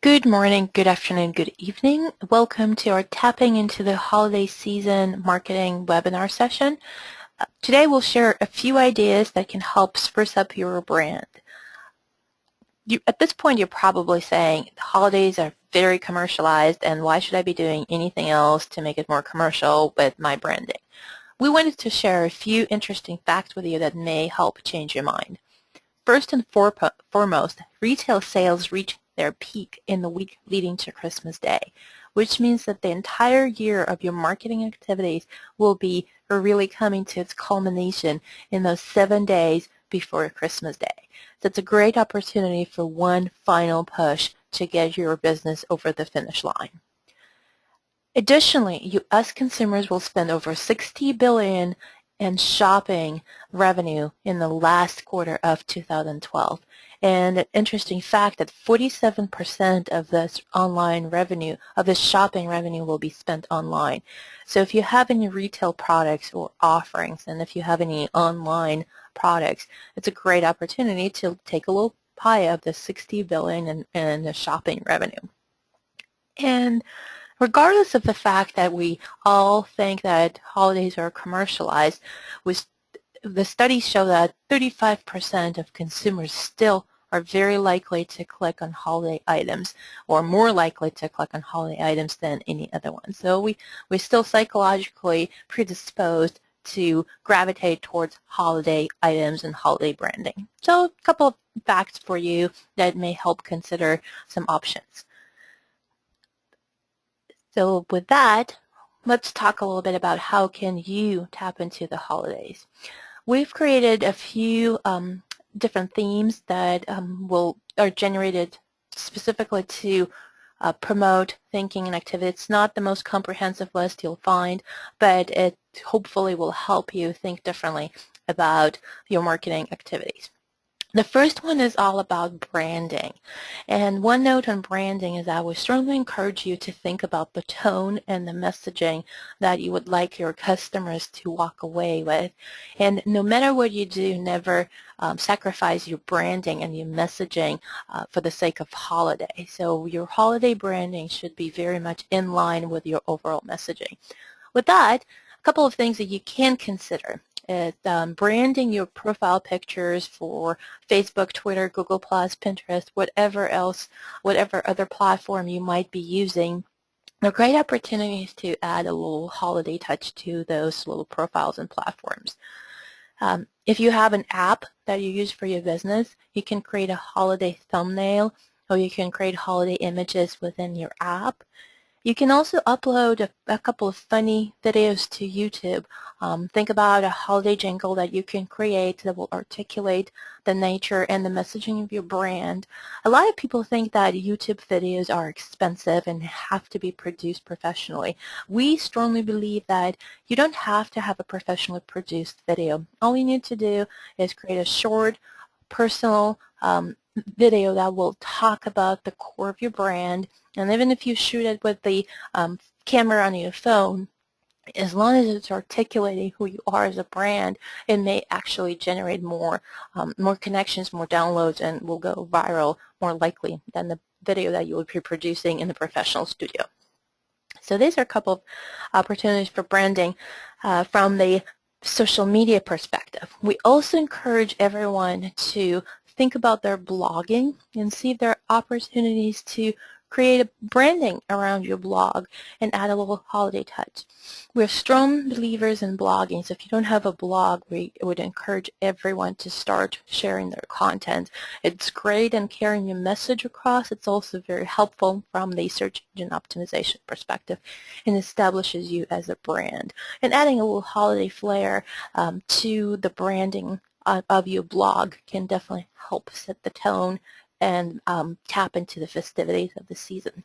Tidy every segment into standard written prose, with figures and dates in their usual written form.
Good morning, good afternoon, good evening. Welcome to our Tapping into the Holiday Season Marketing webinar session. Today we'll share a few ideas that can help spruce up your brand. At this point, you're probably saying the holidays are very commercialized and why should I be doing anything else to make it more commercial with my branding? We wanted to share a few interesting facts with you that may help change your mind. First and foremost, retail sales reach their peak in the week leading to Christmas Day, which means that the entire year of your marketing activities will be really coming to its culmination in those 7 days before Christmas Day. So it's a great opportunity for one final push to get your business over the finish line. Additionally, U.S. consumers will spend over $60 billion in shopping revenue in the last quarter of 2012. And an interesting fact that 47% of this online revenue, of this shopping revenue, will be spent online. So if you have any retail products or offerings, and if you have any online products, it's a great opportunity to take a little pie of the $60 billion in the shopping revenue. And regardless of the fact that we all think that holidays are commercialized, the studies show that 35% of consumers still are very likely to click on holiday items, or more likely to click on holiday items than any other one. So we're still psychologically predisposed to gravitate towards holiday items and holiday branding. So a couple of facts for you that may help consider some options. So with that, let's talk a little bit about how can you tap into the holidays. We've created a few different themes that are generated specifically to promote thinking and activity. It's not the most comprehensive list you'll find, but it hopefully will help you think differently about your marketing activities. The first one is all about branding. And one note on branding is I would strongly encourage you to think about the tone and the messaging that you would like your customers to walk away with. And no matter what you do, never sacrifice your branding and your messaging for the sake of holiday. So your holiday branding should be very much in line with your overall messaging. With that, a couple of things that you can consider. Branding your profile pictures for Facebook, Twitter, Google+, Pinterest, whatever other platform you might be using. They're great opportunities to add a little holiday touch to those little profiles and platforms. If you have an app that you use for your business, you can create a holiday thumbnail, or you can create holiday images within your app. You can also upload a couple of funny videos to YouTube. Think about a holiday jingle that you can create that will articulate the nature and the messaging of your brand. A lot of people think that YouTube videos are expensive and have to be produced professionally. We strongly believe that you don't have to have a professionally produced video. All you need to do is create a short, personal video that will talk about the core of your brand. And even if you shoot it with the camera on your phone, as long as it's articulating who you are as a brand, it may actually generate more connections, more downloads, and will go viral more likely than the video that you would be producing in the professional studio. So these are a couple of opportunities for branding from the social media perspective. We also encourage everyone to think about their blogging and see if there are opportunities to create a branding around your blog and add a little holiday touch. We're strong believers in blogging, so if you don't have a blog, we would encourage everyone to start sharing their content. It's great in carrying your message across. It's also very helpful from the search engine optimization perspective and establishes you as a brand. And adding a little holiday flair to the branding of your blog can definitely help set the tone and tap into the festivities of the season.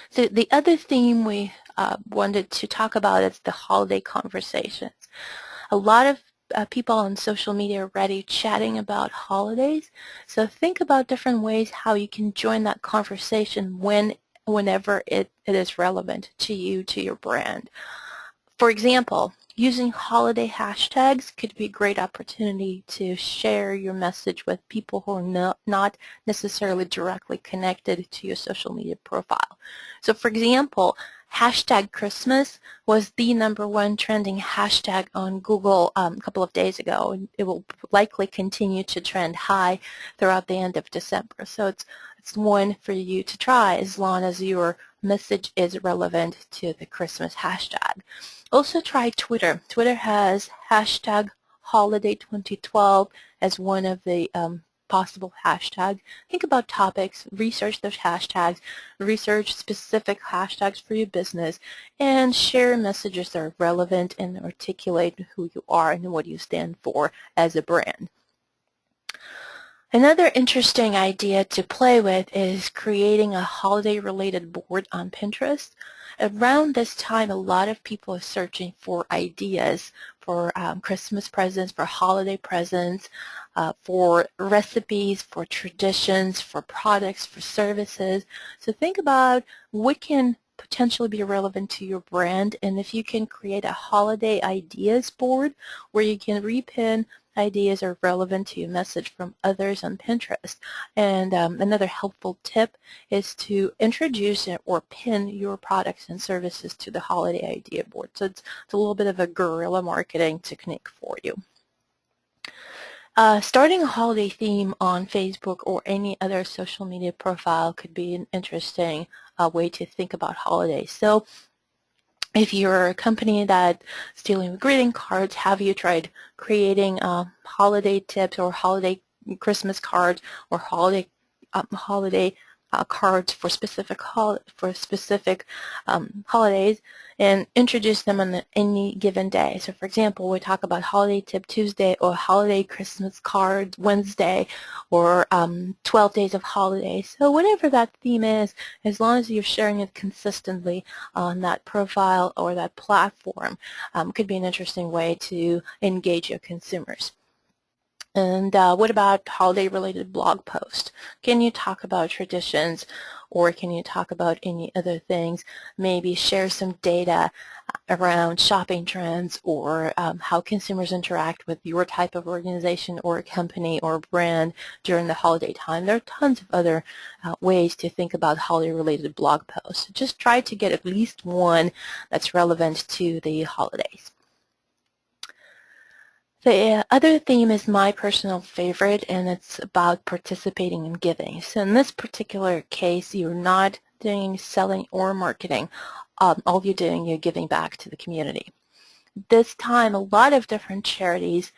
So the other theme we wanted to talk about is the holiday conversations. A lot of people on social media are already chatting about holidays, so think about different ways how you can join that conversation whenever it is relevant to you, to your brand. For example, Using holiday hashtags could be a great opportunity to share your message with people who are not necessarily directly connected to your social media profile. So for example, hashtag Christmas was the #1 trending hashtag on Google a couple of days ago, and it will likely continue to trend high throughout the end of December. So it's one for you to try as long as your message is relevant to the Christmas hashtag. Also try Twitter. Twitter has hashtag holiday 2012 as one of the possible hashtags. Think about topics, research those hashtags, research specific hashtags for your business, and share messages that are relevant and articulate who you are and what you stand for as a brand. Another interesting idea to play with is creating a holiday-related board on Pinterest. Around this time, a lot of people are searching for ideas for Christmas presents, for holiday presents, for recipes, for traditions, for products, for services. So think about what can potentially be relevant to your brand, and if you can create a holiday ideas board where you can repin ideas are relevant to your message from others on Pinterest. And another helpful tip is to introduce or pin your products and services to the holiday idea board. So it's a little bit of a guerrilla marketing technique for you. Starting a holiday theme on Facebook or any other social media profile could be an interesting way to think about holidays. So if you're a company that's dealing with greeting cards, have you tried creating holiday tips or holiday Christmas cards or holiday cards for specific holidays and introduce them on any given day? So for example, we talk about holiday tip Tuesday or holiday Christmas cards Wednesday or 12 days of holidays. So whatever that theme is, as long as you're sharing it consistently on that profile or that platform, could be an interesting way to engage your consumers. And what about holiday-related blog posts? Can you talk about traditions, or can you talk about any other things? Maybe share some data around shopping trends or how consumers interact with your type of organization or company or brand during the holiday time. There are tons of other ways to think about holiday-related blog posts. Just try to get at least one that's relevant to the holidays. The other theme is my personal favorite, and it's about participating in giving. So in this particular case, you're not doing selling or marketing. All you're doing, you're giving back to the community. This time, a lot of different charities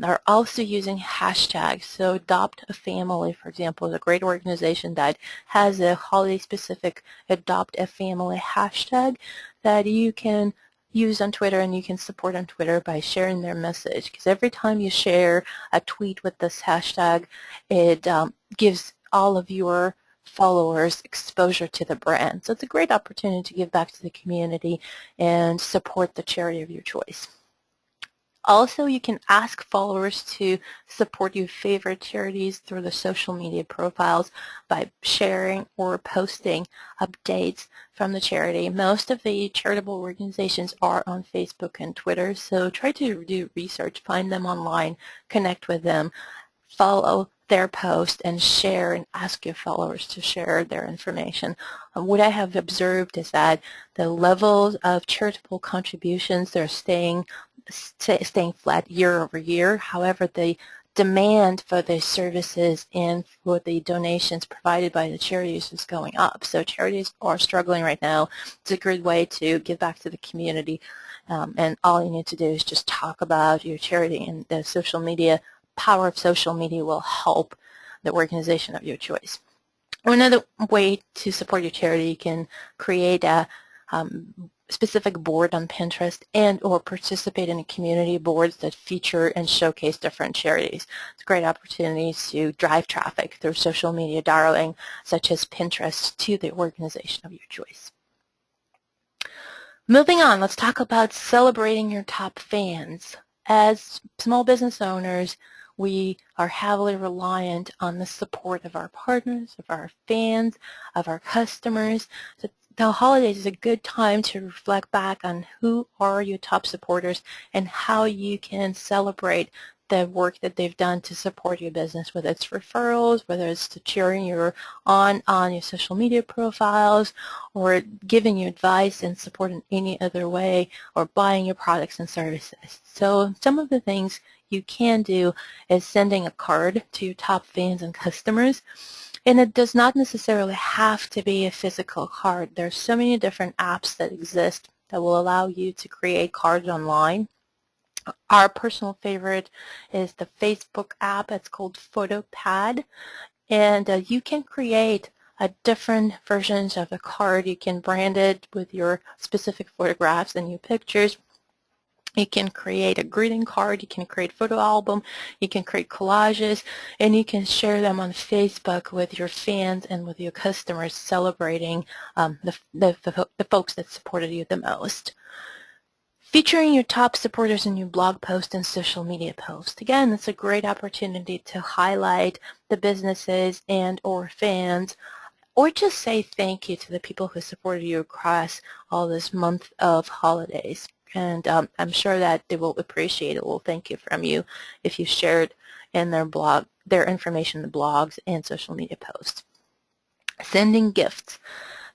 are also using hashtags. So Adopt a Family, for example, is a great organization that has a holiday-specific Adopt a Family hashtag that you can use on Twitter and you can support on Twitter by sharing their message, because every time you share a tweet with this hashtag, it gives all of your followers exposure to the brand. So it's a great opportunity to give back to the community and support the charity of your choice. Also, you can ask followers to support your favorite charities through the social media profiles by sharing or posting updates from the charity. Most of the charitable organizations are on Facebook and Twitter, so try to do research, find them online, connect with them, follow their post, and share and ask your followers to share their information. What I have observed is that the levels of charitable contributions, they're staying flat year over year. However, the demand for the services and for the donations provided by the charities is going up. So charities are struggling right now. It's a great way to give back to the community, and all you need to do is just talk about your charity, and the social media power of social media will help the organization of your choice. Another way to support your charity, you can create a specific board on Pinterest and or participate in community boards that feature and showcase different charities. It's great opportunities to drive traffic through social media darling such as Pinterest to the organization of your choice. Moving on, let's talk about celebrating your top fans. As small business owners, we are heavily reliant on the support of our partners, of our fans, of our customers. So the holidays is a good time to reflect back on who are your top supporters and how you can celebrate the work that they've done to support your business, whether it's referrals, whether it's to cheering you on your social media profiles, or giving you advice and support in any other way, or buying your products and services. So some of the things you can do is sending a card to your top fans and customers. And it does not necessarily have to be a physical card. There's so many different apps that exist that will allow you to create cards online. Our personal favorite is the Facebook app. It's called PhotoPad. And you can create different versions of the card. You can brand it with your specific photographs and your pictures. You can create a greeting card, you can create a photo album, you can create collages, and you can share them on Facebook with your fans and with your customers, celebrating the folks that supported you the most. Featuring your top supporters in your blog post and social media post. Again, it's a great opportunity to highlight the businesses and or fans, or just say thank you to the people who supported you across all this month of holidays. And I'm sure that they will appreciate a little thank you from you if you shared in their blog, their information in the blogs and social media posts. Sending gifts.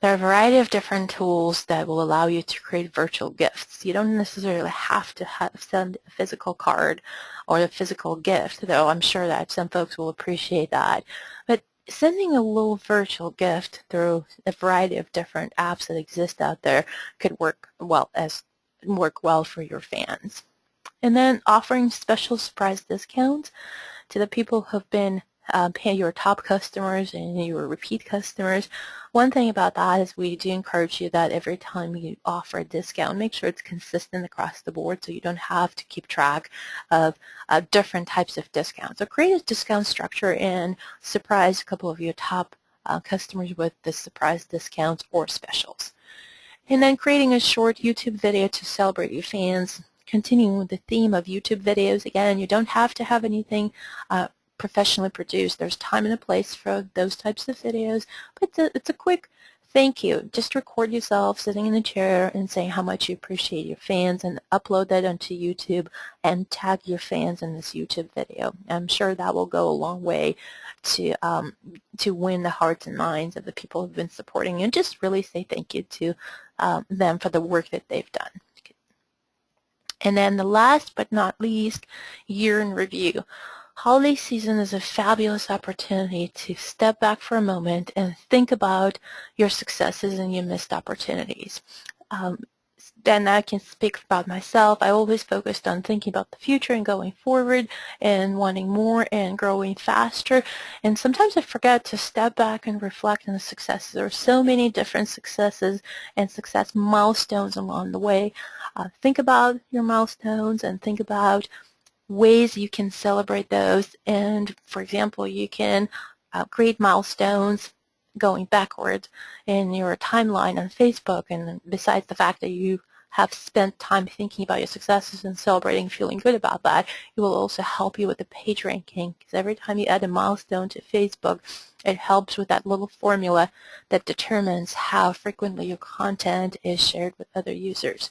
There are a variety of different tools that will allow you to create virtual gifts. You don't necessarily have to send a physical card or a physical gift, though I'm sure that some folks will appreciate that. But sending a little virtual gift through a variety of different apps that exist out there could work well for your fans. And then offering special surprise discounts to the people who have been your top customers and your repeat customers. One thing about that is we do encourage you that every time you offer a discount, make sure it's consistent across the board so you don't have to keep track of different types of discounts. So create a discount structure and surprise a couple of your top customers with the surprise discounts or specials. And then creating a short YouTube video to celebrate your fans. Continuing with the theme of YouTube videos. Again, you don't have to have anything professionally produced. There's time and a place for those types of videos, but it's a quick thank you. Just record yourself sitting in a chair and saying how much you appreciate your fans and upload that onto YouTube and tag your fans in this YouTube video. I'm sure that will go a long way to win the hearts and minds of the people who've been supporting you, and just really say thank you to them for the work that they've done. And then the last but not least, year in review. Holiday season is a fabulous opportunity to step back for a moment and think about your successes and your missed opportunities. Then I can speak about myself. I always focused on thinking about the future and going forward and wanting more and growing faster. And sometimes I forget to step back and reflect on the successes. There are so many different successes and success milestones along the way. Think about your milestones and think about ways you can celebrate those. And for example, you can create milestones going backwards in your timeline on Facebook, and besides the fact that you have spent time thinking about your successes and celebrating, feeling good about that, it will also help you with the page ranking, because every time you add a milestone to Facebook, it helps with that little formula that determines how frequently your content is shared with other users.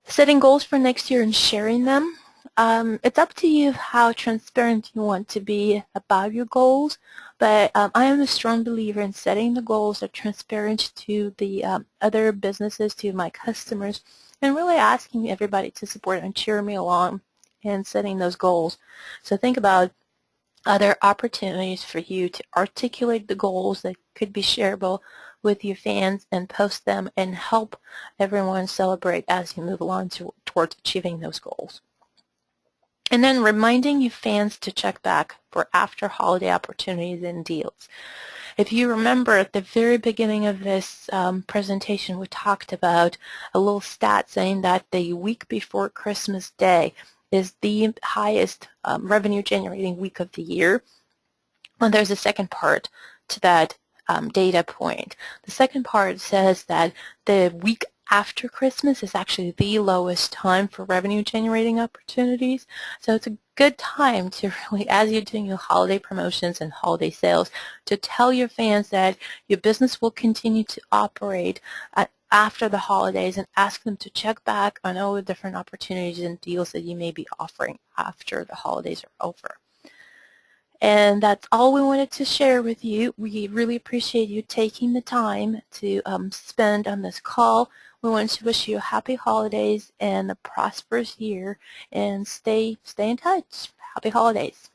Setting goals for next year and sharing them. It's up to you how transparent you want to be about your goals, but I am a strong believer in setting the goals that are transparent to the other businesses, to my customers, and really asking everybody to support and cheer me along in setting those goals. So think about other opportunities for you to articulate the goals that could be shareable with your fans and post them and help everyone celebrate as you move along towards achieving those goals. And then reminding your fans to check back for after holiday opportunities and deals. If you remember at the very beginning of this presentation, we talked about a little stat saying that the week before Christmas Day is the highest revenue generating week of the year. And there's a second part to that data point. The second part says that the week after Christmas is actually the lowest time for revenue generating opportunities. So it's a good time to really, as you're doing your holiday promotions and holiday sales, to tell your fans that your business will continue to operate after the holidays, and ask them to check back on all the different opportunities and deals that you may be offering after the holidays are over. And that's all we wanted to share with you. We really appreciate you taking the time to spend on this call. We want to wish you a happy holidays and a prosperous year, and stay in touch. Happy holidays.